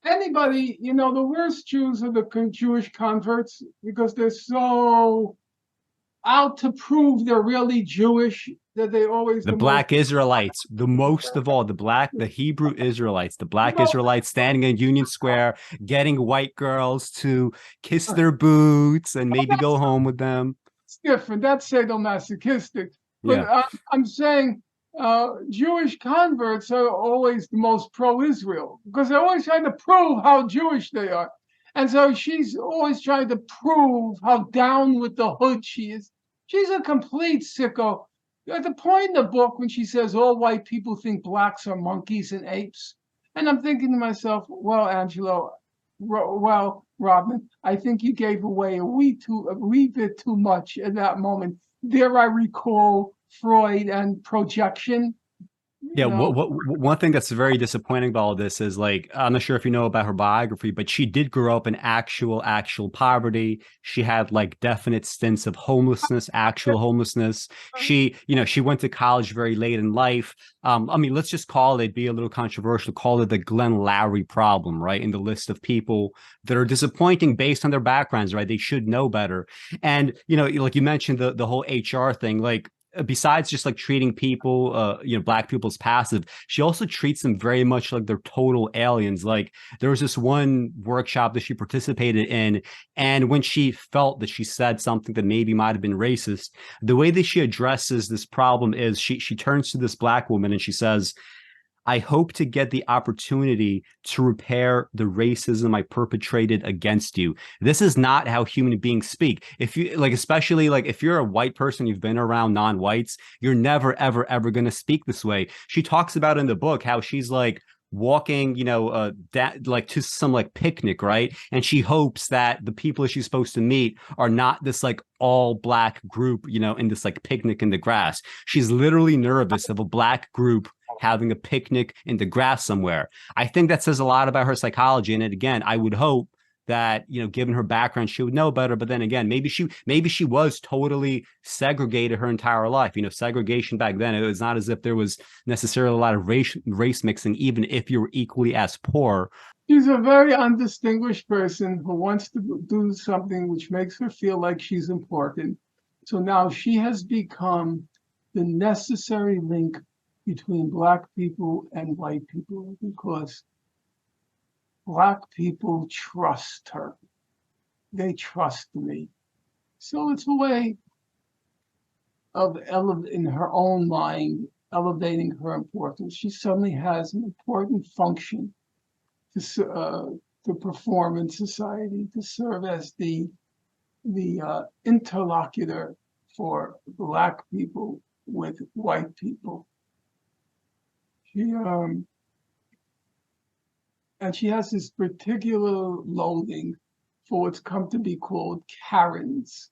Anybody, the worst Jews are the Jewish converts because they're so out to prove they're really Jewish that they always the black Israelites, the most of all, the Hebrew Israelites, the black Israelites standing in Union Square, getting white girls to kiss their boots and maybe go home with them. It's different. That's sadomasochistic. But I'm saying Jewish converts are always the most pro-Israel because they're always trying to prove how Jewish they are. And so she's always trying to prove how down with the hood she is. She's a complete sicko. At the point in the book when she says all white people think blacks are monkeys and apes, and I'm thinking to myself, well, Robin, I think you gave away a wee bit too much at that moment. Dare I recall Freud and projection? Yeah, one thing that's very disappointing about all this is like, I'm not sure if you know about her biography, but she did grow up in actual poverty. She had like definite stints of homelessness, actual homelessness. She went to college very late in life. Let's just be a little controversial, call it the Glenn Loury problem, right? In the list of people that are disappointing based on their backgrounds, right? They should know better. And, like you mentioned, the whole HR thing, like, besides just like treating people, black people as passive, she also treats them very much like they're total aliens. Like there was this one workshop that she participated in, and when she felt that she said something that maybe might have been racist, the way that she addresses this problem is she turns to this black woman and she says, I hope to get the opportunity to repair the racism I perpetrated against you. This is not how human beings speak. If you like, especially like if you're a white person, you've been around non-whites, you're never, ever, ever going to speak this way. She talks about in the book how she's like walking, like to some like picnic, right? And she hopes that the people she's supposed to meet are not this like all black group, in this like picnic in the grass. She's literally nervous of a black group having a picnic in the grass somewhere. I think that says a lot about her psychology. And again, I would hope that, given her background, she would know better. But then again, maybe she was totally segregated her entire life. Segregation back then, it was not as if there was necessarily a lot of race mixing, even if you were equally as poor. She's a very undistinguished person who wants to do something which makes her feel like she's important. So now she has become the necessary link between Black people and white people because Black people trust her. They trust me. So it's a way of in her own mind, elevating her importance. She suddenly has an important function to perform in society, to serve as the interlocutor for Black people with white people. And she has this particular loathing for what's come to be called Karens,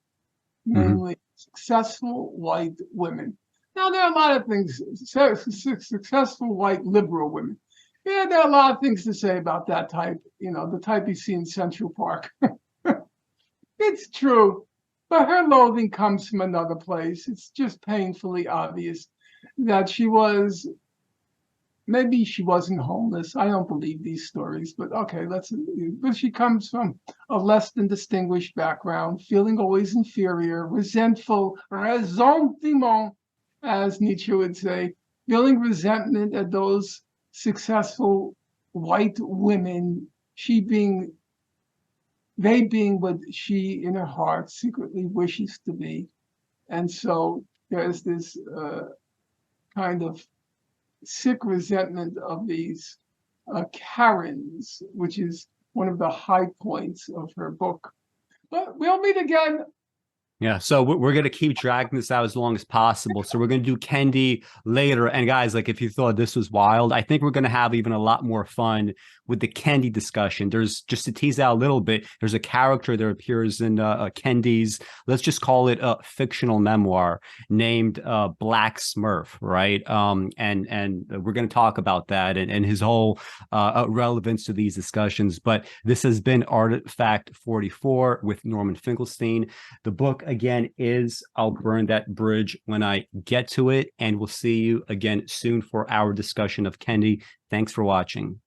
namely successful white women. Now, there are a lot of things, successful white liberal women. Yeah, there are a lot of things to say about that type, the type you see in Central Park. It's true, but her loathing comes from another place. It's just painfully obvious that maybe she wasn't homeless. I don't believe these stories, but okay, but she comes from a less than distinguished background, feeling always inferior, resentful, ressentiment, as Nietzsche would say, feeling resentment at those successful white women, they being what she in her heart secretly wishes to be. And so there's this kind of sick resentment of these Karens, which is one of the high points of her book. But we'll meet again. Yeah, so we're going to keep dragging this out as long as possible. So we're going to do Kendi later. And guys, like if you thought this was wild, I think we're going to have even a lot more fun with the Kendi discussion. There's, just to tease out a little bit, there's a character that appears in Kendi's, let's just call it a fictional memoir named Black Smurf, right? And we're going to talk about that and his whole relevance to these discussions. But this has been Artifact 44 with Norman Finkelstein. The book again is I'll Burn That Bridge When I Get to It, and we'll see you again soon for our discussion of Kendi. Thanks for watching.